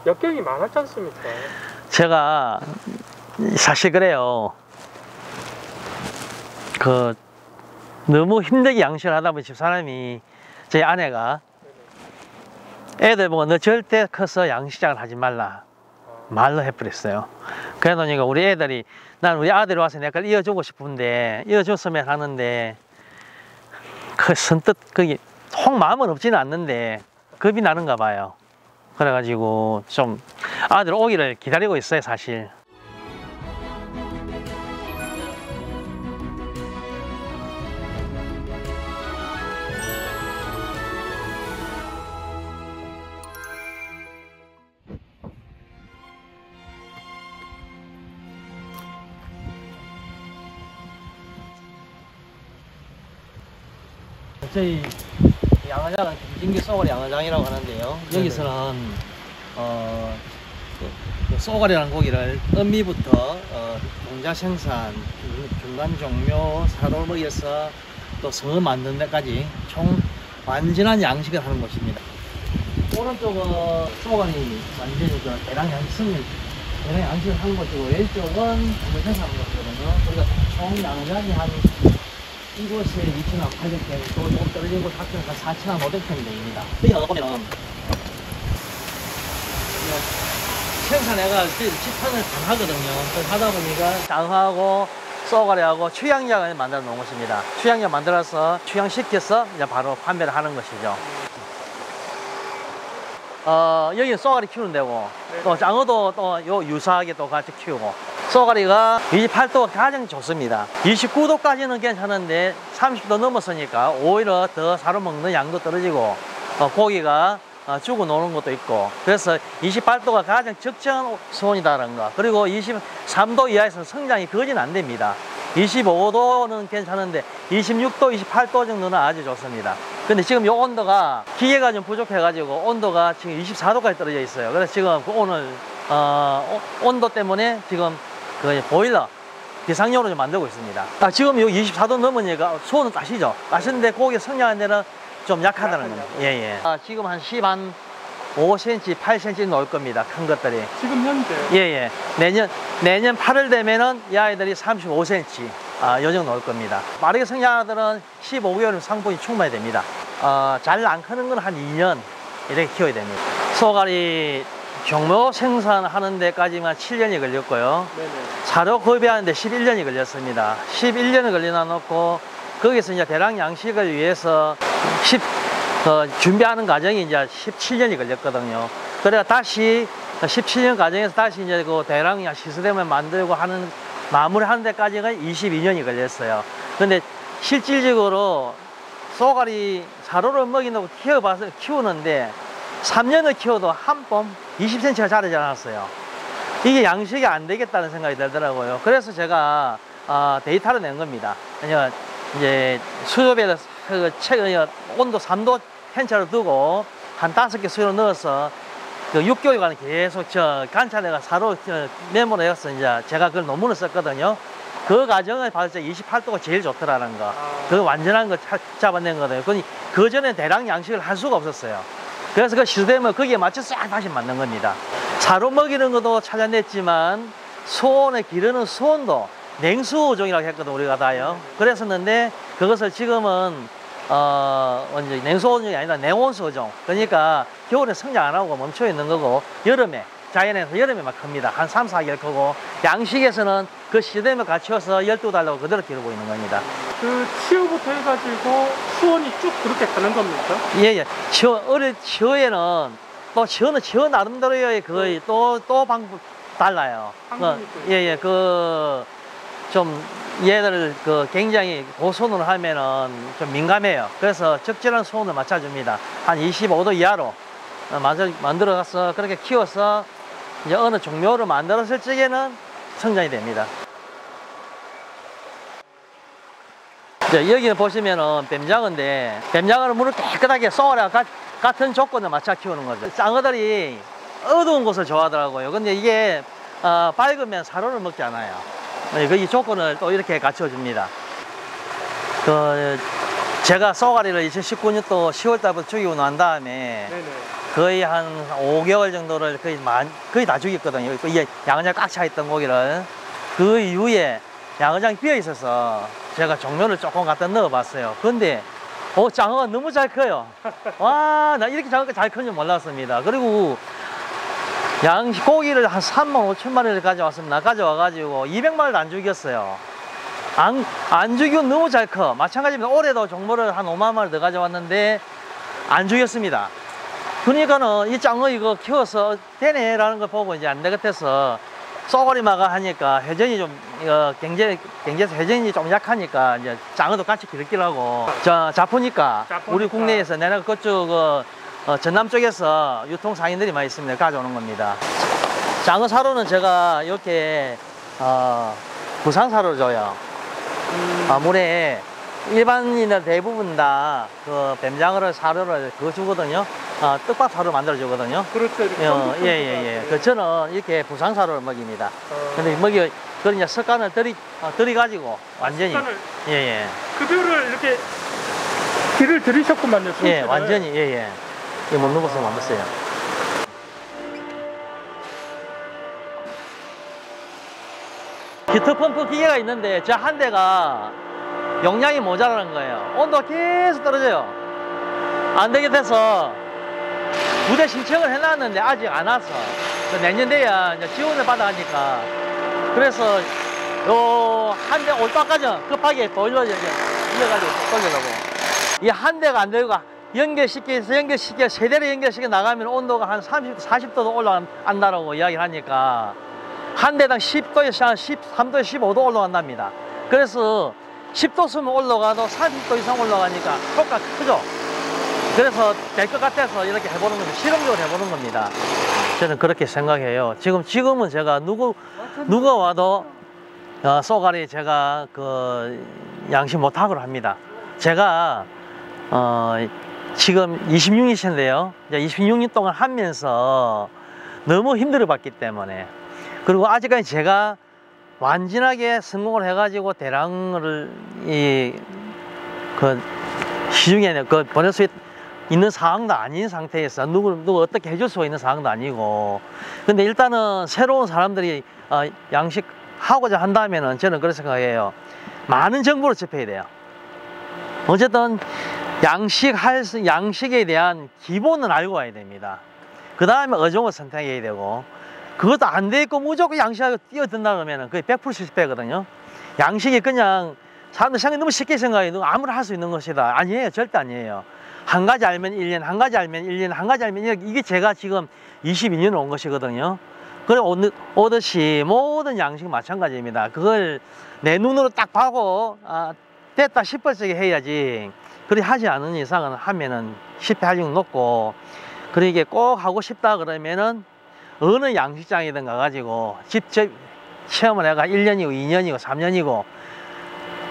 역경이 많았지 않습니까? 제가 사실 그래요. 너무 힘들게 양식을 하다 보니 집사람이, 제 아내가 애들 보고 너 절대 커서 양식장을 하지 말라 말로 해버렸어요. 그러니까 우리 애들이, 난 우리 아들이 와서 내가 이어주고 싶은데 이어줬으면 하는데 그 선뜻 그게 통 마음은 없지는 않는데 겁이 나는가 봐요. 그래가지고 좀 아들 오기를 기다리고 있어요, 사실. 저희 양어장은 김진기 쏘가리 양어장이라고 하는데요. 여기서는 그 쏘가리라는 고기를 음미부터 동자 생산, 중간 종묘, 사로 먹여서 또 성을 만드는 데까지 총 완전한 양식을 하는 곳입니다. 오른쪽은 쏘가리 완전히 대량 양식을 하는 곳이고, 왼쪽은 동자 생산하는 곳이거든요. 그러니까 총 양어장이 한 이곳에 위치는 800평, 또 조금 떨어진 곳 합쳐서 4,500평 됩니다. 여기 보면은 생산해가 집판을 다 하거든요. 그래서 하다 보니까 장하고 쏘가리하고 취향약을 만들어 놓은 것입니다. 취향약 만들어서 취향시켜서 이제 바로 판매를 하는 것이죠. 여기는 쏘가리 키우는 데고, 또 장어도 또 요 유사하게 또 같이 키우고. 쏘가리가 28도가 가장 좋습니다. 29도까지는 괜찮은데 30도 넘었으니까 오히려 더 사로 먹는 양도 떨어지고 고기가 죽어 노는 것도 있고, 그래서 28도가 가장 적정한 수온이다라는 거. 그리고 23도 이하에서는 성장이 거진 안 됩니다. 25도는 괜찮은데 26도, 28도 정도는 아주 좋습니다. 근데 지금 요 온도가 기계가 좀 부족해 가지고 온도가 지금 24도까지 떨어져 있어요. 그래서 지금 오늘 온도 때문에 지금 그 보일러 비상용으로 좀 만들고 있습니다. 지금 여기 24도 넘으니까 수온은 따시죠. 따시는데 고기 성장하는 데는 좀 약하다는 거예요. 예. 지금 한 5cm, 8cm 나올 겁니다. 큰 것들이. 지금 현재? 예. 내년 8월 되면은 이 아이들이 35cm 요 정도 나올 겁니다. 빠르게 성장하는 애들은 15개월 상품이 충분히 됩니다. 잘 안 크는 건 한 2년 이렇게 키워야 됩니다. 쏘가리 종묘 생산하는 데까지만 7년이 걸렸고요. 네네. 사료 구입하는데 11년이 걸렸습니다. 11년을 걸려놔 놓고 거기서 이제 대량 양식을 위해서 준비하는 과정이 이제 17년이 걸렸거든요. 그래가 다시 17년 과정에서 다시 이제 그 대량 시스템을 만들고 마무리하는 데까지가 22년이 걸렸어요. 근데 실질적으로 쏘가리 사료를 먹인다고 키우는데 3년을 키워도 한 봄 20cm가 자라지 않았어요. 이게 양식이 안 되겠다는 생각이 들더라고요. 그래서 제가 데이터를 낸 겁니다. 이제 수조배를 온도 3도 텐차로 두고 한 5개 수요를 넣어서 그 6개월간 계속 관찰해가 사로 메모를 해서 이제 제가 그걸 논문을 썼거든요. 그 과정을 봤을 때 28도가 제일 좋더라는 거. 그 완전한 거 잡아낸 거거든요. 그 전에 대량 양식을 할 수가 없었어요. 그래서 그 시스템을 거기에 맞춰서 싹 다시 만든 겁니다. 사료 먹이는 것도 찾아냈지만 수온을 기르는 수온도 냉수종이라고 했거든, 우리가 다요. 그랬었는데 그것을 지금은 이제 냉수종이 아니라 냉온수종. 그러니까 겨울에 성장 안 하고 멈춰 있는 거고, 여름에 자연에서 여름에만 큽니다. 한 3, 4개월 크고, 양식에서는 그 시스템을 갖춰서 12달로 그대로 기르고 있는 겁니다. 그 치어부터 해가지고 수온이 쭉 그렇게 가는 겁니까? 예. 치어에는 또 치어 나름대로의 거의 또 방법 달라요. 예. 좀 얘들을 굉장히 고수온으로 하면은 좀 민감해요. 그래서 적절한 수온을 맞춰줍니다. 한 25도 이하로 만들어서 그렇게 키워서 이제 어느 종묘를 만들었을 적에는 성장이 됩니다. 여기는 보시면은 뱀장어인데, 뱀장어는 물을 깨끗하게 쏘아라 같은 조건을 맞춰 키우는 거죠. 쌍어들이 어두운 곳을 좋아하더라고요. 근데 이게 밝으면 사료를 먹지 않아요. 이 조건을 또 이렇게 갖춰줍니다. 제가 쏘가리를 2019년도 10월 달부터 죽이고 난 다음에 거의 한 5개월 정도를 거의 다 죽였거든요. 이 양어장 꽉 차 있던 고기를. 그 이후에 양어장이 비어 있어서 제가 종묘를 조금 갖다 넣어봤어요. 근데 장어가 너무 잘 커요. 와, 나 이렇게 장어가 잘 큰지 몰랐습니다. 그리고 고기를 한 3만 5천 마리를 가져왔습니다. 가져와가지고 200마리도 안 죽였어요. 안 죽이고 너무 잘 커. 마찬가지입니다. 올해도 종모를 한 5만 마리 더 가져왔는데 안 죽였습니다. 그러니까는 이 장어 이거 키워서 되네라는 걸 보고 이제 안 되겠어서 쏘가리마가 하니까 회전이 좀 경제에서 회전이 좀 약하니까 이제 장어도 같이 기르기라고 자포니까 우리 국내에서 내가 그쪽 전남 쪽에서 유통 상인들이 많이 있습니다. 가져오는 겁니다. 장어 사료는 제가 이렇게 부상 사료를 줘요. 물에 일반인들 대부분 다 그 뱀장어를 사료를 그거 주거든요. 떡밥 사료 만들어 주거든요. 그렇죠. 예. 그 저는 이렇게 부상 사료를 먹입니다. 근데 그걸 이제 습관을 들이가지고 완전히. 예. 급여를 이렇게 길을 들이셨구만요. 예, 완전히 예. 이 먹는 것을 만들었어요. 히트 펌프 기계가 있는데 저 한 대가 용량이 모자라는 거예요. 온도가 계속 떨어져요. 안 되게 돼서 부대 신청을 해놨는데 아직 안 와서 내년 돼야 이제 지원을 받아가니까 그래서 요 한 대 올 때까지 급하게 보일러 이래가지고 돌리려고 이 한 대가 안 되고 연결시켜 세대를 연결시켜 나가면 온도가 한 40도도 올라간다라고 이야기를 하니까 한 대당 10도에서 한 13도, 15도 올라간답니다. 그래서 10도 쓰면 올라가도 30도 이상 올라가니까 효과가 크죠. 그래서 될 것 같아서 이렇게 해보는 겁니다. 실험적으로 해보는 겁니다. 저는 그렇게 생각해요. 지금은 제가 누가 와도 쏘가리 제가 그 양식 못하고 합니다. 제가 지금 26년째인데요. 26년 동안 하면서 너무 힘들어 봤기 때문에 그리고 아직까지 제가 완전하게 성공을 해가지고 대량을 시중에 보낼 수 있는 상황도 아닌 상태에서 누구 어떻게 해줄 수 있는 상황도 아니고 근데 일단은 새로운 사람들이 양식하고자 한다면은 저는 그렇게 생각해요. 많은 정보를 접해야 돼요. 어쨌든 양식에 대한 기본은 알고 와야 됩니다. 그 다음에 어종을 선택해야 되고 그것도 안 돼 있고 무조건 양식하고 뛰어든다 그러면 그게 100% 실패거든요. 양식이 그냥 사람들 생각이 너무 쉽게 생각해. 아무나 할 수 있는 것이다. 아니에요. 절대 아니에요. 한 가지 알면 1년, 한 가지 알면 1년, 한 가지 알면 1년. 이게 제가 지금 22년 온 것이거든요. 그래 오듯이 모든 양식 마찬가지입니다. 그걸 내 눈으로 딱 보고 됐다 싶을 적에 해야지. 그렇게 하지 않은 이상은 하면은 실패할 확률이 높고 그리고 이게 꼭 하고 싶다 그러면은 어느 양식장이든 가가지고 직접 체험을 해가 1년이고 2년이고 3년이고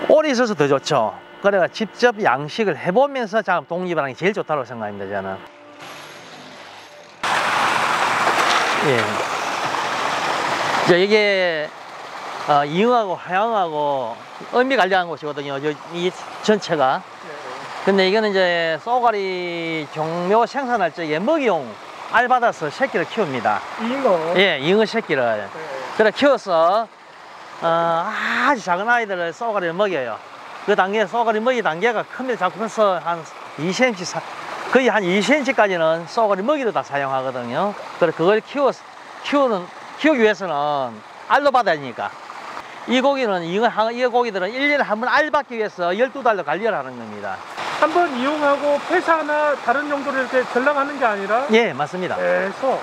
오래 있어서 더 좋죠. 그래가 직접 양식을 해보면서 작업 독립하는 게 제일 좋다고 생각합니다. 저는. 예. 이게 이응하고 하양하고 음미 관리하는 곳이거든요. 이 전체가. 근데 이거는 이제 쏘가리 종묘 생산할 적에 먹이용 알 받아서 새끼를 키웁니다. 잉어? 예, 잉어 새끼를. 네. 그래 키워서 아주 작은 아이들을 쏘가리를 먹여요. 그 단계 쏘가리 먹이 단계가 크면 자꾸 커서 한 2cm, 거의 한 2cm까지는 쏘가리 먹이로 다 사용하거든요. 그래 그걸 키우기 위해서는 알도 받아야 되니까. 이 고기들은 1년에 한 번 알 받기 위해서 12달도 관리를 하는 겁니다. 한번 이용하고 폐사나 다른 용도로 이렇게 전락하는 게 아니라 예, 맞습니다.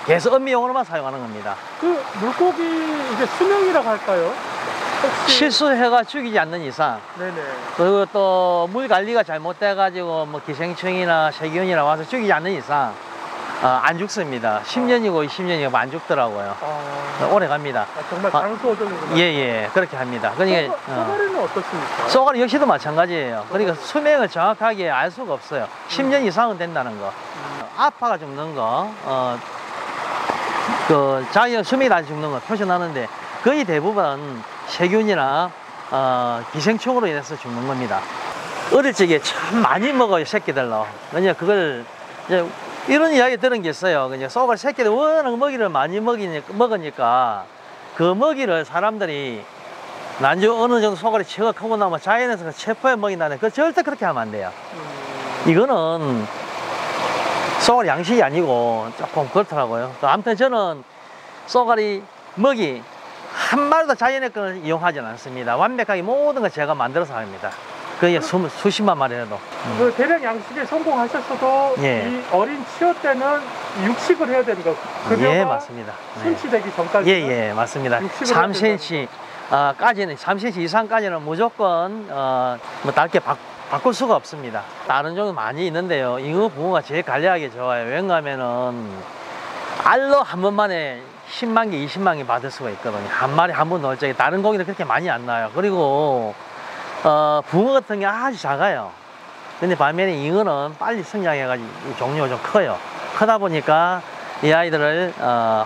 계속 음미용으로만 사용하는 겁니다. 그 물고기 이제 수명이라고 할까요? 혹시... 실수해가 죽이지 않는 이상. 네네. 그리고 또 물 관리가 잘못돼가지고 뭐 기생충이나 세균이나 와서 죽이지 않는 이상 안 죽습니다. 10년이고 20년이고 안 죽더라고요. 오래 갑니다. 정말 장수 어종이구나. 예, 그렇게 합니다. 그러니까 쏘가리는 어떻습니까? 쏘가리 역시도 마찬가지예요. 그러니까 수명을 정확하게 알 수가 없어요. 10년 이상은 된다는 거. 아파가 죽는 거, 자기 수명이 다 죽는 거 표시나는데 거의 대부분 세균이나 기생충으로 인해서 죽는 겁니다. 어릴 적에 참 많이 먹어요, 새끼들로. 그러니까 그걸 이제 이런 이야기 들은 게 있어요. 그냥 쏘가리 새끼들 워낙 먹이를 많이 먹으니까 그 먹이를 사람들이 나중에 어느 정도 쏘가리 치가 크고 나면 자연에서 체포해 먹인다는 그 절대 그렇게 하면 안 돼요. 이거는 쏘가리 양식이 아니고 조금 그렇더라고요. 아무튼 저는 쏘가리 먹이 한 마리도 자연의 걸 이용하지는 않습니다. 완벽하게 모든 걸 제가 만들어서 합니다. 그게 수십만 마리라도. 그 대량 양식에 성공하셨어도 예. 이 어린 치어 때는 육식을 해야 되는 거. 예, 맞습니다. 순치되기 전까지. 예, 맞습니다. 3cm 까지는 3cm 이상까지는 무조건 뭐 달게 바꿀 수가 없습니다. 다른 종류 많이 있는데요. 잉어 붕어가 제일 관리하기 좋아요. 왜냐하면은 알로 한 번만에 10만 개, 20만 개 받을 수가 있거든요. 한 마리 한 번 넣을 적에 다른 고기는 그렇게 많이 안 나요. 그리고 붕어 같은 게 아주 작아요. 근데 반면에 잉어는 빨리 성장해가지고 종류가 좀 커요. 크다 보니까 이 아이들을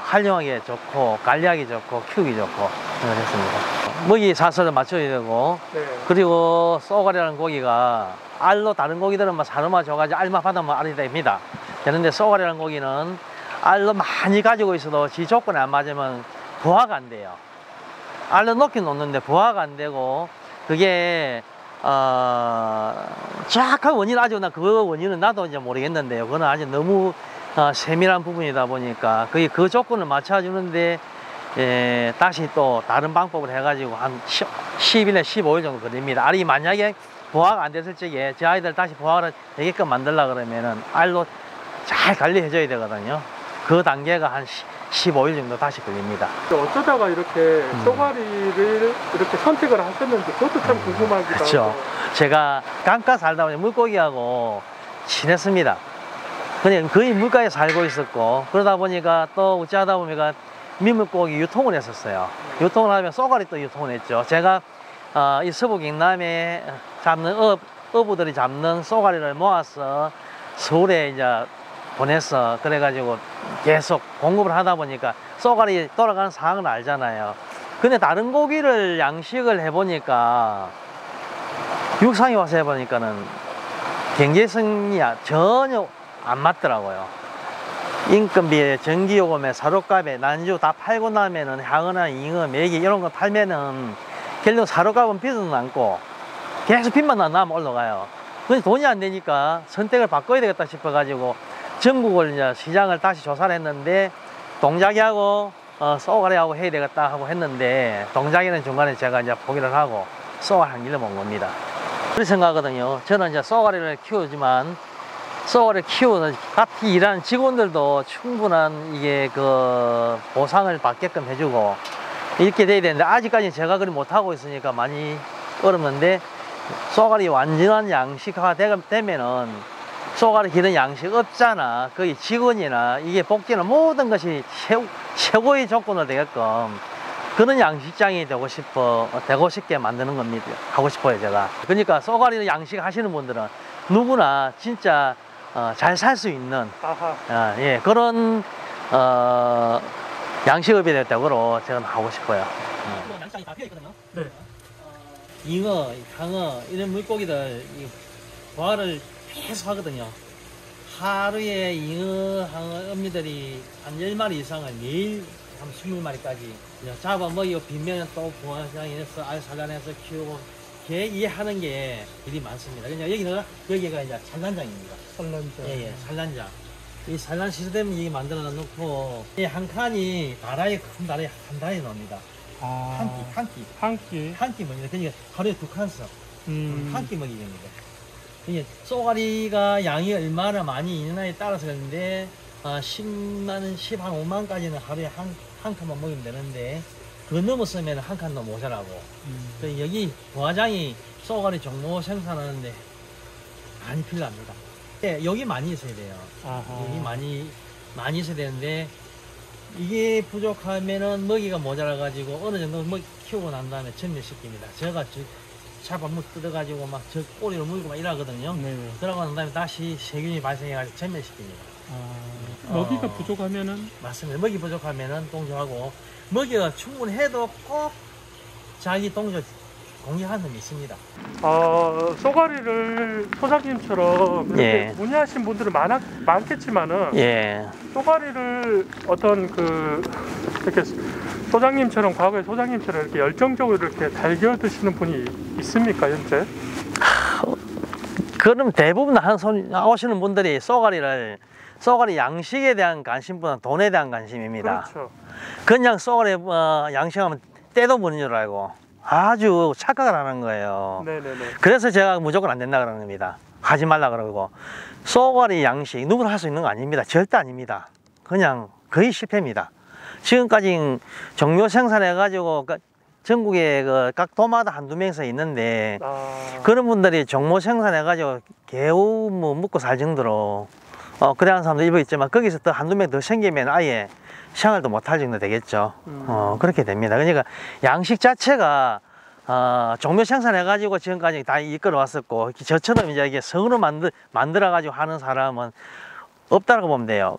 활용하기 좋고 관리하기 좋고 키우기 좋고 그렇습니다. 먹이 사슬을 맞춰야 되고 네. 그리고 쏘가리라는 고기가 알로 다른 고기들은 막 사료만 줘가지고 알만 받으면 알이 됩니다. 그런데 쏘가리라는 고기는 알로 많이 가지고 있어도 지 조건에 안 맞으면 부화가 안 돼요. 알로 놓긴 놓는데 부화가 안 되고 그게 정확한 원인 아직 그 원인은 나도 이제 모르겠는데요. 그건 아직 너무 세밀한 부분이다 보니까 그 조건을 맞춰주는데 다시 또 다른 방법을 해가지고 한 10일에 15일 정도 걸립니다. 알이 만약에 부화가 안 됐을 적에 제 아이들 다시 부화를 되게끔 만들려고 그러면은 알로 잘 관리해줘야 되거든요. 그 단계가 한 15일 정도 다시 걸립니다. 어쩌다가 이렇게 쏘가리를 이렇게 선택을 하셨는지 그것도 참 궁금하기도 하고. 그렇죠. 제가 강가 살다 보니 물고기하고 친했습니다. 그냥 거의 물가에 살고 있었고 그러다 보니까 또 어찌하다 보니까 민물고기 유통을 했었어요. 유통을 하면 쏘가리 또 유통을 했죠. 제가 이 서부 경남에 잡는 어부들이 잡는 쏘가리를 모아서 서울에 이제 보내서 그래가지고 계속 공급을 하다 보니까 쏘가리 돌아가는 상황을 알잖아요. 근데 다른 고기를 양식을 해보니까 육상에 와서 해보니까는 경제성이 전혀 안 맞더라고요. 인건비에 전기요금에 사료값에 난주 다 팔고 나면은 향어나 잉어, 메기 이런 거 팔면은 결국 사료값은 비싸도 않고 계속 빚만 나면 올라가요. 근데 돈이 안 되니까 선택을 바꿔야 되겠다 싶어가지고 전국을 이제 시장을 다시 조사를 했는데 동작이하고 쏘가리하고 해야 되겠다 하고 했는데 동작이는 중간에 제가 이제 포기를 하고 쏘가리 한 길로 온 겁니다. 그렇게 생각하거든요. 저는 이제 쏘가리를 키우지만 쏘가리를 키우는 같이 일하는 직원들도 충분한 이게 그 보상을 받게끔 해주고 이렇게 돼야 되는데 아직까지 제가 그리 못하고 있으니까 많이 어렵는데 쏘가리 완전한 양식화 되면은 쏘가리 기른 양식 없잖아. 거기 직원이나 이게 복지나 모든 것이 최고의 조건을 되게끔 그런 양식장이 되고 싶게 만드는 겁니다. 하고 싶어요, 제가. 그러니까 쏘가리 양식 하시는 분들은 누구나 진짜 잘 살 수 있는 예, 그런 양식업이 되도록 제가 하고 싶어요. 양식장이 다 비어 있거든요. 네. 잉어, 강어 이런 물고기들 부화를 계속 하거든요. 하루에 잉어, 항어, 어미들이 한 10마리 이상을 매일 한 20마리까지 잡아 먹이고 빈면은 또 부화장에서 알 산란해서 키우고 개 이해하는 게 일이 많습니다. 그냥 여기가 이제 산란장입니다. 산란장. 예, 산란장. 이 산란 시스템 이 만들어 놓고 이 한 칸이 큰 다라이 한 다라이 나옵니다. 한 끼 먹이다. 그러니까 하루에 2칸씩 한 끼 먹이 됩니다. 이게 쏘가리가 양이 얼마나 많이 있느냐에 따라서 그런데 10만, 15만까지는 하루에 한 칸만 먹이면 되는데 그거 넘었으면 한 칸도 모자라고. 여기 부화장이 쏘가리 종모 생산하는데 많이 필요합니다. 네, 여기 많이 있어야 돼요. 여기 많이 있어야 되는데 이게 부족하면은 먹이가 모자라가지고 어느 정도 먹이 키우고 난 다음에 전멸시킵니다. 제가 잡아물 뜯어가지고 막 저 꼬리를 물고 막 이러거든요. 네네. 그러고 난 다음에 다시 세균이 발생해가지고 전멸시킵니다. 먹이가 부족하면은? 맞습니다. 먹이 부족하면은 동조하고 먹이가 충분해도 꼭 자기 동조 공개하는 데 있습니다. 쏘가리를 소장님처럼 이렇게 예. 문의하신 분들은 많겠지만은 예. 쏘가리를 어떤 이렇게 소장님처럼 과거에 소장님처럼 이렇게 열정적으로 이렇게 달겨 드시는 분이 있습니까 현재? 그럼 대부분 오시는 분들이 쏘가리 양식에 대한 관심보다는 돈에 대한 관심입니다. 그렇죠. 그냥 쏘가리 양식하면 떼도 무는 줄 알고 아주 착각을 하는 거예요. 네네네. 그래서 제가 무조건 안 된다 그러는 겁니다. 하지 말라 그러고. 쏘가리 양식 누구나 할 수 있는 거 아닙니다. 절대 아닙니다. 그냥 거의 실패입니다. 지금까지 정묘 생산해 가지고 전국에 각 도마다 한두 명씩 있는데 그런 분들이 정모 생산해 가지고 겨우 먹고 살 정도로 그래 하는 사람도 일부 있지만 거기서 또 한두 명 더 생기면 아예 생활도 못할 정도 되겠죠. 그렇게 됩니다. 그러니까 양식 자체가 종묘 생산해 가지고 지금까지 다 이끌어 왔었고 저처럼 이제 이게 성으로 만들어 가지고 하는 사람은 없다고 보면 돼요.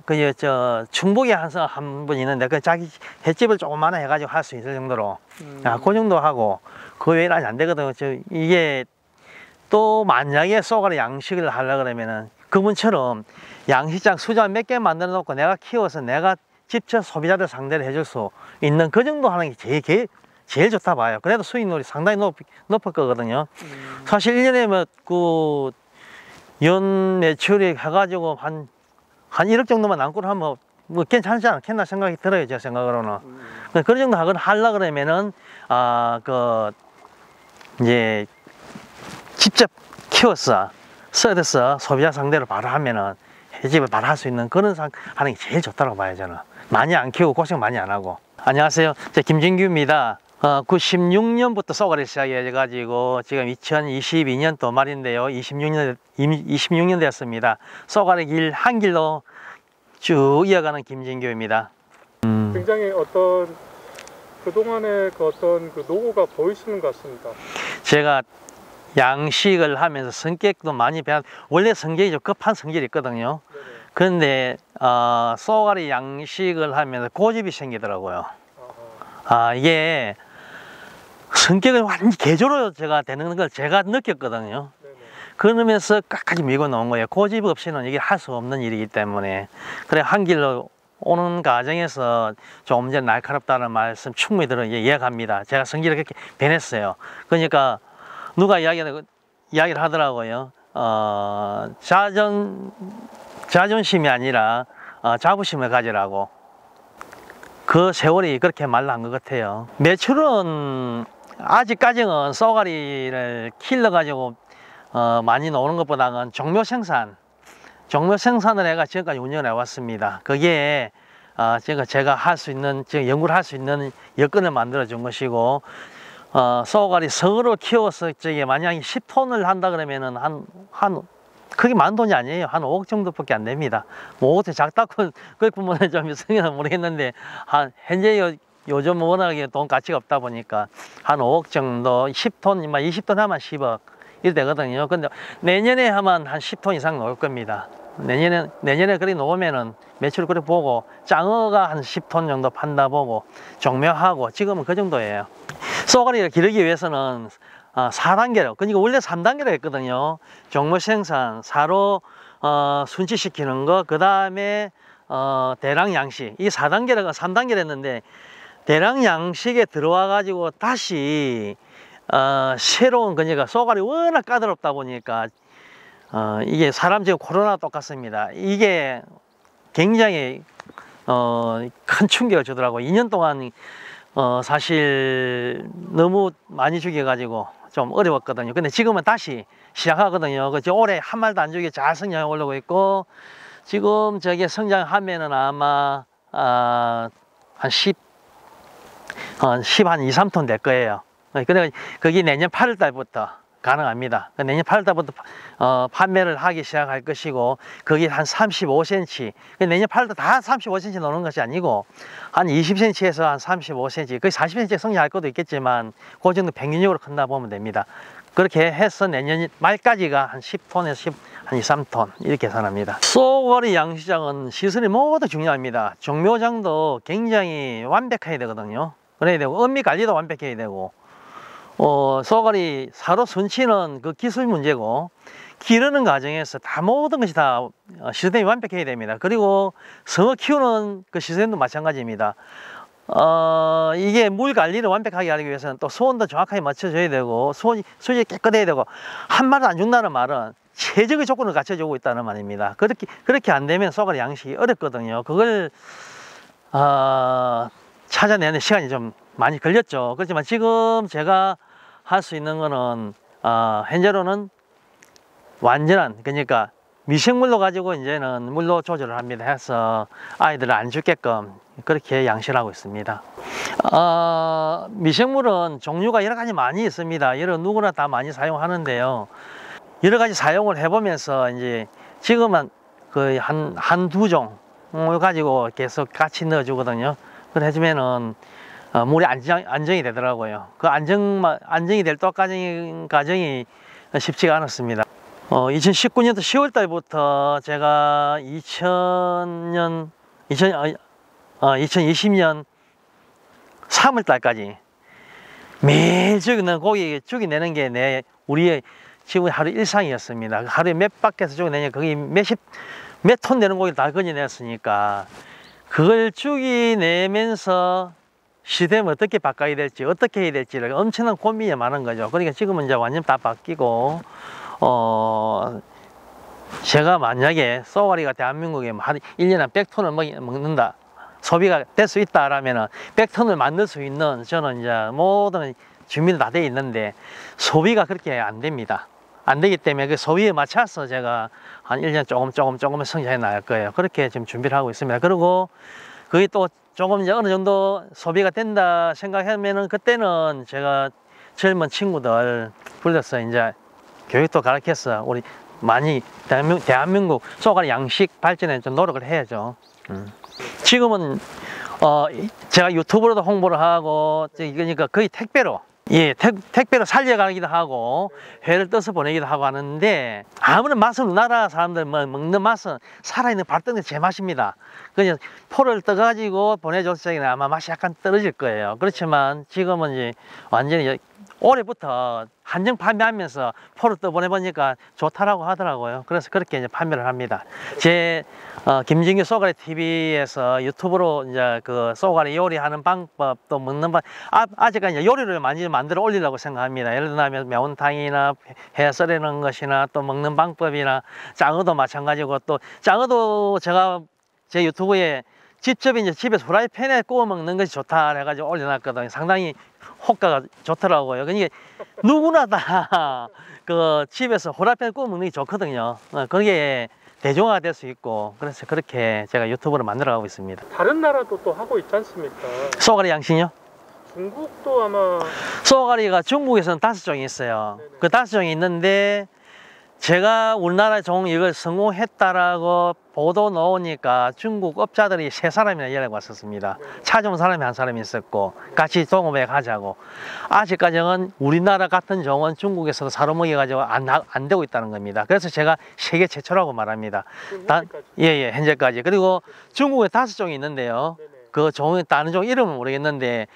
충북에 한 분 있는데 자기 횟집을 조그마한 해가지고 할 수 있을 정도로 그 정도 하고 그 외에는 아직 안 되거든요. 이게 또 만약에 쏘가리 양식을 하려고 그러면은 그분처럼 양식장 수장 몇 개 만들어 놓고 내가 키워서 내가 직접 소비자들 상대를 해줄 수 있는 그 정도 하는 게 제일 좋다 봐요. 그래도 수익률이 상당히 높을 거거든요. 사실 1년에 연 매출이 해가지고 한 1억 정도만 남고 하면 뭐 괜찮지 않겠나 생각이 들어요, 제 생각으로는. 그런 정도 하려고 그러면은 이제 직접 키워서 썰어서 소비자 상대로 바로 하면은 횟집을 바로 할 수 있는 그런 하는 게 제일 좋다고 봐요, 저는. 많이 안 키우고 고생 많이 안 하고. 안녕하세요, 저 김진규입니다. 96년부터 쏘가리를 시작해가지고 지금 2022년도 말인데요. 26년 됐습니다. 쏘가리 길 한 길로 쭉 이어가는 김진규입니다. 굉장히 그동안의 노고가 보이시는 것 같습니다. 제가 양식을 하면서 성격도 많이 원래 성격이 좀 급한 성격이 있거든요. 네네. 그런데 쏘가리 양식을 하면서 고집이 생기더라고요. 이게 성격을 완전히 개조로 제가 되는 걸 제가 느꼈거든요. 네네. 그러면서 끝까지 밀고 나온 거예요. 고집 없이는 이게 할 수 없는 일이기 때문에. 그래 한 길로 오는 과정에서 조금 전에 날카롭다는 말씀 충분히 이해합니다. 제가 성질을 그렇게 변했어요. 그러니까 누가 이야기를 하더라고요. 자존심이 아니라 자부심을 가지라고. 그 세월이 그렇게 말라한 것 같아요. 매출은 아직까지는 쏘가리를 길러가지고 많이 나오는 것보다는 종묘 생산을 해가 지금까지 운영해 왔습니다. 그게 제가 할 수 있는, 연구를 할 수 있는 여건을 만들어 준 것이고, 쏘가리 성으로 키워서 만약에 10톤을 한다 그러면은 그게 많은 돈이 아니에요. 한 5억 정도밖에 안 됩니다. 뭐 5억 작다고 그 부분은 좀 성의는 모르겠는데 현재 요즘 워낙에 돈 가치가 없다 보니까 한 5억 정도, 10톤, 20톤 하면 10억 이래 되거든요. 근데 내년에 하면 한 10톤 이상 나올 겁니다. 내년에 그리 놓으면은 매출 그래 보고 장어가 한 10톤 정도 판다 보고 종묘하고 지금은 그 정도예요. 쏘가리를 기르기 위해서는 4단계로, 그러니까 원래 3단계로 했거든요. 종묘 생산, 사로 순치시키는 거, 그 다음에 대량 양식, 이 3단계를 했는데 대량 양식에 들어와 가지고 다시 새로운, 그러니까 쏘가리 워낙 까다롭다 보니까 이게 사람 지금 코로나 똑같습니다. 이게 굉장히 큰 충격을 주더라고요. 2년 동안 사실 너무 많이 죽여가지고 좀 어려웠거든요. 근데 지금은 다시 시작하거든요. 올해 한 마리도 안 죽여 잘 성장해 오르고 있고, 지금 저게 성장하면은 아마 한 2, 3톤 될 거예요. 근데 그게 내년 8월 달부터 가능합니다. 내년 8월 달부터 판매를 하기 시작할 것이고, 그게 한 35cm, 내년 8월 달 다 35cm 나오는 것이 아니고 한 20cm에서 한 35cm, 거의 40cm 성장할 것도 있겠지만 그 정도 평균적으로 큰다 보면 됩니다. 그렇게 해서 내년 말까지가 한 10톤에서 한 2, 3톤 이렇게 계산합니다. 쏘가리 양식장은 시설이 모두 중요합니다. 종묘장도 굉장히 완벽해야 되거든요. 그래야 되고, 음미 관리도 완벽해야 되고, 쏘가리 사료 순치는 그 기술 문제고, 기르는 과정에서 다 모든 것이 다 시스템이 완벽해야 됩니다. 그리고 성어 키우는 그 시스템도 마찬가지입니다. 이게 물 관리를 완벽하게 하기 위해서는 또 수온도 정확하게 맞춰줘야 되고, 수질이 깨끗해야 되고, 한 마리도 안 죽는다는 말은 최적의 조건을 갖춰주고 있다는 말입니다. 그렇게 안 되면 쏘가리 양식이 어렵거든요. 그걸 찾아내는 시간이 좀 많이 걸렸죠. 그렇지만 지금 제가 할 수 있는 거는 현재로는 완전한, 그러니까 미생물로 가지고 이제는 물로 조절을 합니다. 해서 아이들을 안 죽게끔 그렇게 양식을 하고 있습니다. 미생물은 종류가 여러 가지 많이 있습니다. 누구나 다 많이 사용하는데요. 여러 가지 사용을 해보면서 이제 지금은 거의 한두 종을 가지고 계속 같이 넣어주거든요. 그래 해주면은 물이 안정이 되더라고요. 그 안정이 될 과정이 쉽지가 않았습니다. 2019년도 10월 달부터 제가 2020년 3월 달까지 매일 죽이내는 게 우리의 지금 하루 일상이었습니다. 하루에 몇 바퀴에서 죽이내냐, 거기 몇 톤 되는 고기를 다 건져냈으니까, 그걸 죽이내면서 시스템을 어떻게 바꿔야 될지, 어떻게 해야 될지를 엄청난 고민이 많은 거죠. 그러니까 지금은 이제 완전 다 바뀌고, 제가 만약에 쏘가리가 대한민국에 한 1년에 한 100톤을 먹는다, 소비가 될 수 있다라면은 100톤을 만들 수 있는, 저는 이제 모든 준비는 다 돼 있는데 소비가 그렇게 안 됩니다. 안 되기 때문에 그 소비에 맞춰서 제가 한 1년 조금 성장해 나갈 거예요. 그렇게 지금 준비를 하고 있습니다. 그리고 그게 또 조금 이제 어느 정도 소비가 된다 생각하면은, 그때는 제가 젊은 친구들 불러서 이제 교육도 가르쳐서 우리 많이 대한민국 쏘가리 양식 발전에 좀 노력을 해야죠. 지금은 제가 유튜브로도 홍보를 하고, 그러니까 거의 택배로, 택배로 살려가기도 하고 회를 떠서 보내기도 하고 하는데, 아무런 맛은 우리나라 사람들 먹는 맛은 살아있는 발등의 제 맛입니다. 그냥 포를 떠가지고 보내줬을 때는 아마 맛이 약간 떨어질 거예요. 그렇지만 지금은 이제 완전히 올해부터 한정 판매하면서 포를 떠보내보니까 좋다라고 하더라고요. 그래서 그렇게 이제 판매를 합니다. 제 김진규 쏘가리 TV에서 유튜브로 이제 그 쏘가리 요리하는 방법도 먹는 아직까지 이제 요리를 많이 만들어 올리려고 생각합니다. 예를 들면 매운탕이나 해 썰어놓은 것이나 또 먹는 방법이나 장어도 마찬가지고, 또 장어도 제가 제 유튜브에 직접 이제 집에서 후라이팬에 구워 먹는 것이 좋다 해가지고 올려놨거든요. 상당히 효과가 좋더라고요. 그러니까 누구나 다 그 집에서 후라이팬에 구워 먹는 게 좋거든요. 그게 대중화가 될 수 있고, 그래서 그렇게 제가 유튜브를 만들어가고 있습니다. 다른 나라도 또 하고 있지 않습니까? 쏘가리 양식요? 중국도 아마 쏘가리가 중국에서는 5종이 있어요. 네네. 그 5종이 있는데, 제가 우리나라 종 이걸 성공했다라고 보도 나오니까 중국 업자들이 3사람이나 연락 왔었습니다. 찾아온 사람이 1사람이 있었고, 같이 동업해 가자고. 아직까지는 우리나라 같은 종은 중국에서도 사러 먹여가지고 안 되고 있다는 겁니다. 그래서 제가 세계 최초라고 말합니다. 현재까지. 그리고 중국에 5종이 있는데요. 네네. 그 종이 다른 종 이름은 모르겠는데,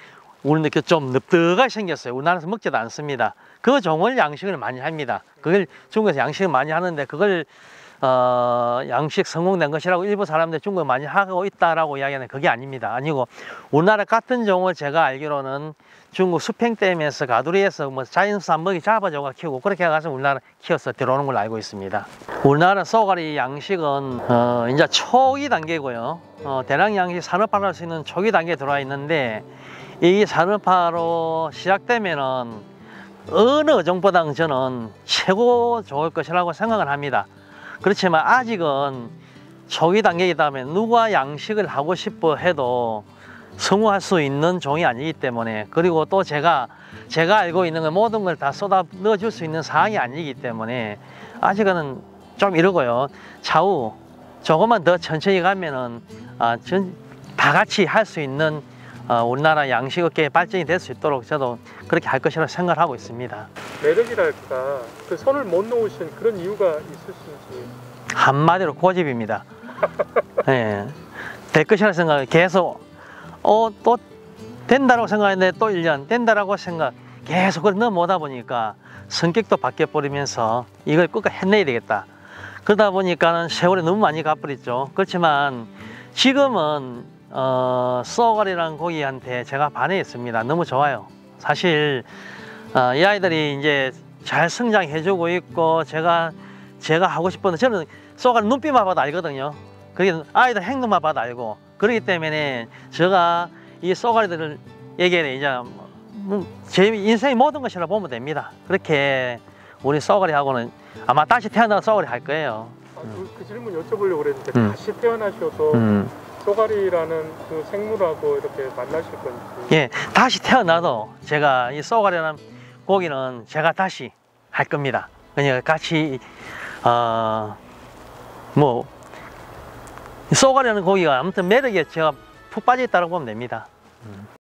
우리는 좀 늪득하게 생겼어요. 우리나라에서 먹지도 않습니다. 그 종을 양식을 많이 합니다. 그걸 중국에서 양식을 많이 하는데, 그걸 양식 성공된 것이라고 일부 사람들이 중국에 많이 하고 있다라고 이야기하는, 그게 아니고, 우리나라 같은 종을 제가 알기로는 중국 수평댐에서 가두리에서 뭐 자연산 먹이 잡아줘가 키우고, 그렇게 해가지고 우리나라 키워서 들어오는 걸로 알고 있습니다. 우리나라 쏘가리 양식은 이제 초기 단계고요. 대량 양식 산업화할 수 있는 초기 단계에 들어와 있는데, 이 산업화로 시작되면은 어느 어종보다 저는 최고 좋을 것이라고 생각을 합니다. 그렇지만 아직은 초기 단계이다 보면 누가 양식을 하고 싶어 해도 성공할 수 있는 종이 아니기 때문에, 그리고 또 제가 알고 있는 건 모든 걸 다 쏟아 넣어줄 수 있는 상황이 아니기 때문에 아직은 좀 이러고요. 차후 조금만 더 천천히 가면은 다 같이 할 수 있는 우리나라 양식업계의 발전이 될 수 있도록 저도 그렇게 할 것이라고 생각을 하고 있습니다. 매력이랄까, 그 선을 못 놓으신 그런 이유가 있으신지. 한마디로 고집입니다. 네. 될 것이라고 생각을 계속 또 된다라고 생각했는데 또 1년 된다라고 생각, 계속 그걸 넘어오다 보니까 성격도 바뀌어버리면서 이걸 꼭 해내야 되겠다. 그러다 보니까는 세월이 너무 많이 가버렸죠. 그렇지만 지금은 쏘가리라는 고기한테 제가 반해있습니다. 너무 좋아요. 사실 이 아이들이 이제 잘 성장해주고 있고 제가 하고 싶은 저는 쏘가리 눈빛만 봐도 알거든요. 그게 아이들 행동만 봐도 알고 그렇기 때문에 제가 이 쏘가리들에게 이제 제 인생의 모든 것이라 보면 됩니다. 그렇게 우리 쏘가리하고는 아마 다시 태어나서 쏘가리 할 거예요. 그 질문 여쭤보려고 그랬는데 다시 태어나셔서 쏘가리라는 그 생물하고 이렇게 만나실 건지. 예, 다시 태어나도 제가 이 쏘가리라는 고기는 제가 다시 할 겁니다. 그냥 같이 뭐 쏘가리라는 고기가 아무튼 매력에 제가 푹 빠져 있다고 보면 됩니다.